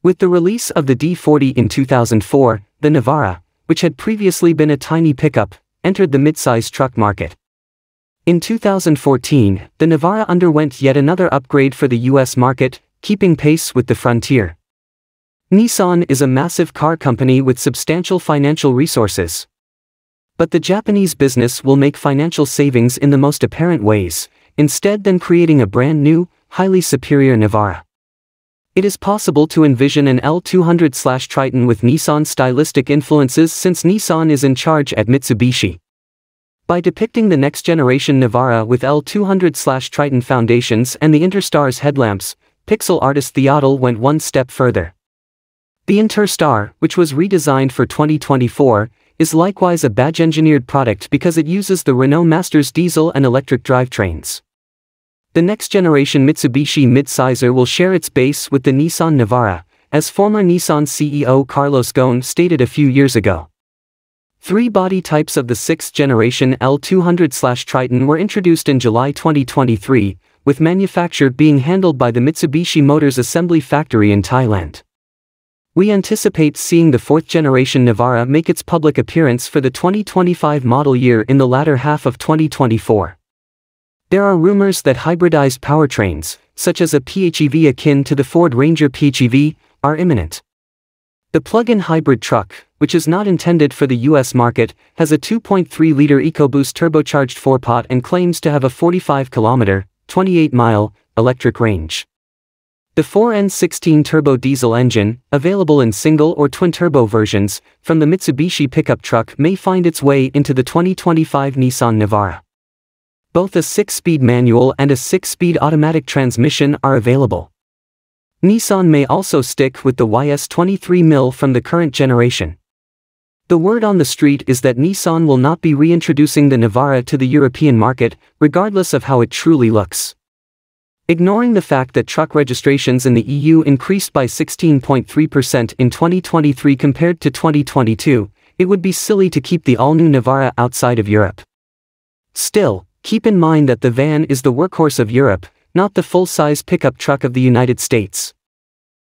With the release of the D40 in 2004, the Navara, which had previously been a tiny pickup, entered the midsize truck market. In 2014, the Navara underwent yet another upgrade for the US market, keeping pace with the Frontier. Nissan is a massive car company with substantial financial resources. But the Japanese business will make financial savings in the most apparent ways, instead than creating a brand new, highly superior Navara. It is possible to envision an L200/Triton with Nissan stylistic influences since Nissan is in charge at Mitsubishi. By depicting the next-generation Navara with L200/Triton foundations and the Interstar's headlamps, pixel artist Theottle went one step further. The Interstar, which was redesigned for 2024, is likewise a badge-engineered product because it uses the Renault Master's diesel and electric drivetrains. The next-generation Mitsubishi midsizer will share its base with the Nissan Navara, as former Nissan CEO Carlos Ghosn stated a few years ago. 3 body types of the 6th-generation L200/Triton were introduced in July 2023, with manufacture being handled by the Mitsubishi Motors Assembly Factory in Thailand. We anticipate seeing the 4th-generation Navara make its public appearance for the 2025 model year in the latter half of 2024. There are rumors that hybridized powertrains, such as a PHEV akin to the Ford Ranger PHEV, are imminent. The plug-in hybrid truck, which is not intended for the US market, has a 2.3-liter EcoBoost turbocharged 4-pot and claims to have a 45-kilometer, 28-mile, electric range. The 4N16 turbo diesel engine, available in single or twin-turbo versions, from the Mitsubishi pickup truck may find its way into the 2025 Nissan Navara. Both a 6-speed manual and a 6-speed automatic transmission are available. Nissan may also stick with the YS23 from the current generation. The word on the street is that Nissan will not be reintroducing the Navara to the European market, regardless of how it truly looks. Ignoring the fact that truck registrations in the EU increased by 16.3% in 2023 compared to 2022, it would be silly to keep the all-new Navara outside of Europe. Still, keep in mind that the van is the workhorse of Europe, not the full-size pickup truck of the United States.